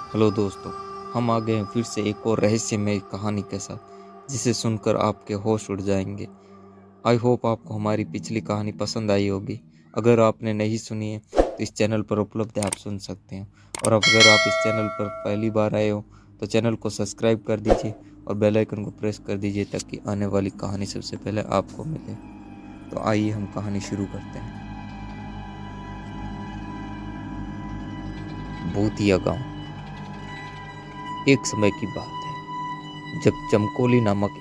Hello दोस्तों, हम आ गए हैं फिर से एक और रहस्यमय कहानी के साथ जिसे सुनकर आपके होश उड़ जाएंगे। आई होप आपको हमारी पिछली कहानी पसंद आई होगी। अगर आपने नहीं सुनी है तो इस चैनल पर उपलब्ध है, आप सुन सकते हैं। और अब अगर आप इस चैनल पर पहली बार आए हो तो चैनल को सब्सक्राइब कर दीजिए और बेल आइकन को प्रेस कर दीजिए ताकि आने वाली कहानी सबसे पहले आपको मिले। तो आइए हम कहानी शुरू करते हैं। भूतिया गांव। एक समय की बात है जब चमकोली नामक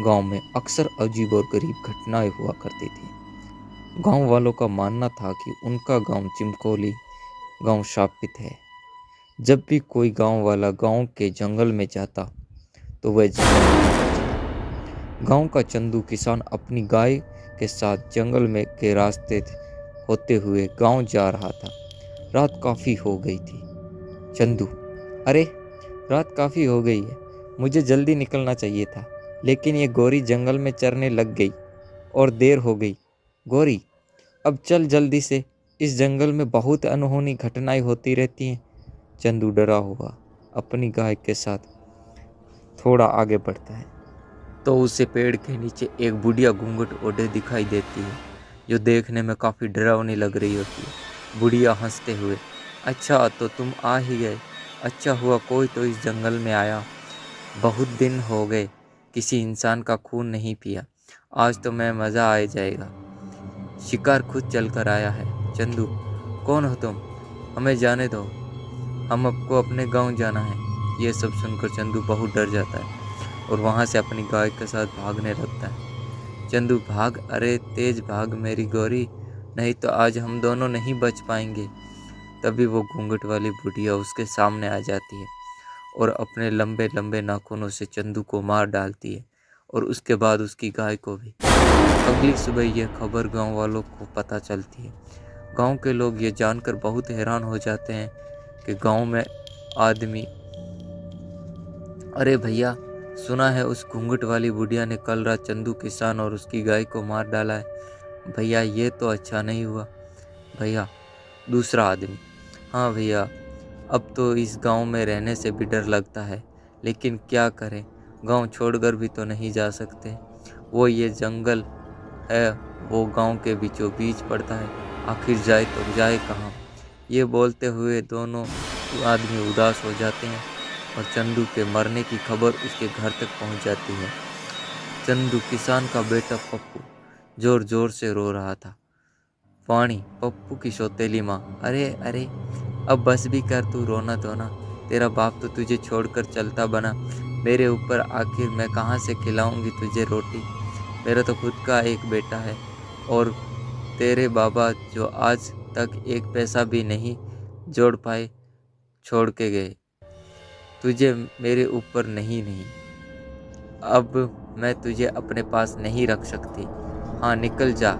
गांव में अक्सर अजीब और गरीब घटनाएं हुआ करती थी। गांव वालों का मानना था कि उनका गांव चिमकोली गांव शापित है। जब भी कोई गांव वाला गांव के जंगल में जाता तो वह जंगल में ही बचता। गांव का चंदू किसान अपनी गाय के साथ जंगल में के रास्ते होते हुए गांव जा रहा था। रात काफी हो गई थी। चंदू, अरे रात काफी हो गई है, मुझे जल्दी निकलना चाहिए था, लेकिन ये गोरी जंगल में चरने लग गई और देर हो गई। गोरी, अब चल जल्दी से, इस जंगल में बहुत अनहोनी घटनाएं होती रहती हैं। चंदू डरा हुआ अपनी गाय के साथ थोड़ा आगे बढ़ता है तो उसे पेड़ के नीचे एक बुढ़िया घूंघट ओढ़े दिखाई देती है, जो देखने में काफी डरावनी लग रही होती है। बुढ़िया हंसते हुए, अच्छा तो तुम आ ही गए, अच्छा हुआ कोई तो इस जंगल में आया। बहुत दिन हो गए किसी इंसान का खून नहीं पिया, आज तो मैं मज़ा आ जाएगा। शिकार खुद चलकर आया है। चंदू, कौन हो तुम? हमें जाने दो, हम आपको अपने गांव जाना है। ये सब सुनकर चंदू बहुत डर जाता है और वहां से अपनी गाय के साथ भागने लगता है। चंदू, भाग, अरे तेज भाग मेरी गौरी, नहीं तो आज हम दोनों नहीं बच पाएंगे। तभी वो घूंघट वाली बुढ़िया उसके सामने आ जाती है और अपने लंबे लंबे नाखूनों से चंदू को मार डालती है और उसके बाद उसकी गाय को भी। अगली सुबह यह खबर गांव वालों को पता चलती है। गांव के लोग ये जानकर बहुत हैरान हो जाते हैं कि गांव में आदमी, अरे भैया, सुना है उस घूंघट वाली बुढ़िया ने कल रात चंदू किसान और उसकी गाय को मार डाला है। भैया ये तो अच्छा नहीं हुआ। भैया, दूसरा आदमी, हाँ भैया, अब तो इस गांव में रहने से भी डर लगता है, लेकिन क्या करें, गांव छोड़कर भी तो नहीं जा सकते। वो ये जंगल है, वो गांव के बीचों बीच पड़ता है, आखिर जाए तो जाए कहाँ। ये बोलते हुए दोनों आदमी उदास हो जाते हैं और चंदू के मरने की खबर उसके घर तक पहुंच जाती है। चंदू किसान का बेटा पप्पू जोर जोर से रो रहा था। वाणी, पप्पू की सौतेली माँ, अरे अरे, अब बस भी कर, तू रोना धोना, तेरा बाप तो तुझे छोड़कर चलता बना, मेरे ऊपर आखिर मैं कहाँ से खिलाऊंगी तुझे रोटी। मेरा तो खुद का एक बेटा है और तेरे बाबा जो आज तक एक पैसा भी नहीं जोड़ पाए, छोड़ के गए। तुझे मेरे ऊपर नहीं नहीं अब मैं तुझे अपने पास नहीं रख सकती। हाँ, निकल जा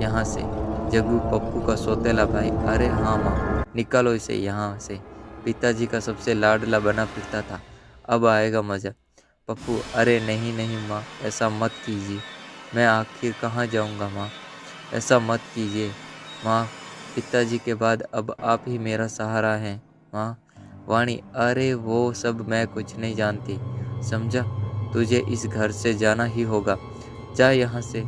यहाँ से। जग्गू, पप्पू का सौतेला भाई, अरे हाँ माँ, निकालो इसे यहाँ से, पिताजी का सबसे लाडला बना फिरता था, अब आएगा मज़ा। पप्पू, अरे नहीं नहीं माँ, ऐसा मत कीजिए, मैं आखिर कहाँ जाऊँगा माँ, ऐसा मत कीजिए माँ, पिताजी के बाद अब आप ही मेरा सहारा हैं माँ। वाणी, अरे वो सब मैं कुछ नहीं जानती, समझा, तुझे इस घर से जाना ही होगा, जा यहाँ से।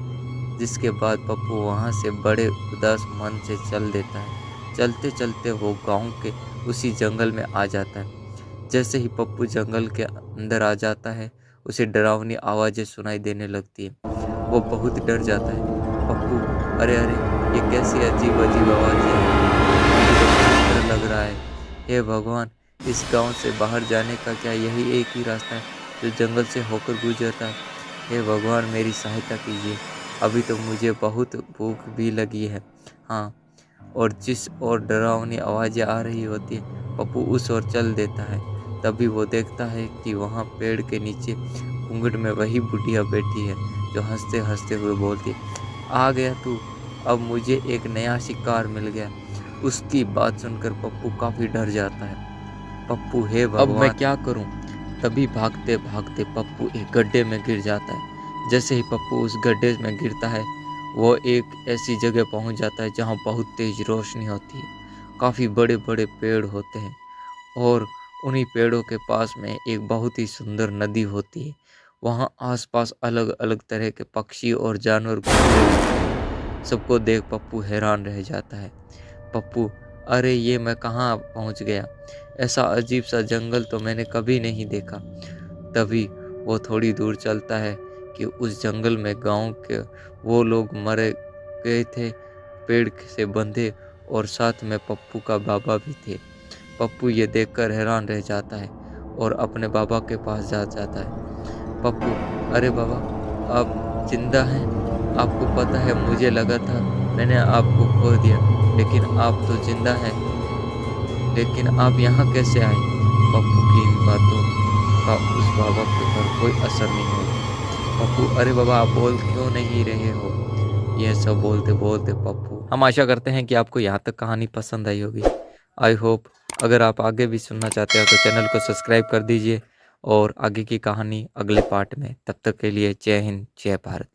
जिसके बाद पप्पू वहाँ से बड़े उदास मन से चल देता है। चलते चलते वो गांव के उसी जंगल में आ जाता है। जैसे ही पप्पू जंगल के अंदर आ जाता है, उसे डरावनी आवाज़ें सुनाई देने लगती है। वो बहुत डर जाता है। पप्पू, अरे अरे, ये कैसी अजीब अजीब आवाज़ें हैं, मुझे तो बहुत डर लग रहा है। हे भगवान, इस गांव से बाहर जाने का क्या यही एक ही रास्ता है जो जंगल से होकर गुजरता है? हे भगवान, मेरी सहायता कीजिए, अभी तो मुझे बहुत भूख भी लगी है। हाँ, और जिस और डरावनी आवाज़ें आ रही होती है, पप्पू उस ओर चल देता है। तभी वो देखता है कि वहाँ पेड़ के नीचे घूंघट में वही बुढ़िया बैठी है, जो हंसते हंसते हुए बोलती है, आ गया तू, अब मुझे एक नया शिकार मिल गया। उसकी बात सुनकर पप्पू काफ़ी डर जाता है। पप्पू, हे भगवान, अब मैं क्या करूं? तभी भागते भागते पप्पू एक गड्ढे में गिर जाता है। जैसे ही पप्पू उस गड्ढे में गिरता है, वो एक ऐसी जगह पहुंच जाता है जहां बहुत तेज रोशनी होती है, काफ़ी बड़े बड़े पेड़ होते हैं और उन्हीं पेड़ों के पास में एक बहुत ही सुंदर नदी होती है। वहाँ आसपास अलग अलग तरह के पक्षी और जानवर घूम रहे होते हैं। सबको देख पप्पू हैरान रह जाता है। पप्पू, अरे ये मैं कहाँ पहुँच गया, ऐसा अजीब सा जंगल तो मैंने कभी नहीं देखा। तभी वो थोड़ी दूर चलता है कि उस जंगल में गांव के वो लोग मरे गए थे, पेड़ से बंधे, और साथ में पप्पू का बाबा भी थे। पप्पू ये देखकर हैरान रह जाता है और अपने बाबा के पास जाता है। पप्पू, अरे बाबा, आप जिंदा हैं? आपको पता है मुझे लगा था मैंने आपको खो दिया, लेकिन आप तो जिंदा हैं। लेकिन आप यहाँ कैसे आए? पप्पू की इन बातों का उस बाबा के ऊपर कोई असर नहीं हुआ। पप्पू, अरे बाबा, आप बोल क्यों नहीं रहे हो? यह सब बोलते बोलते पप्पू, हम आशा करते हैं कि आपको यहाँ तक कहानी पसंद आई होगी। आई होप अगर आप आगे भी सुनना चाहते हो तो चैनल को सब्सक्राइब कर दीजिए और आगे की कहानी अगले पार्ट में। तब तक के लिए जय हिंद, जय भारत।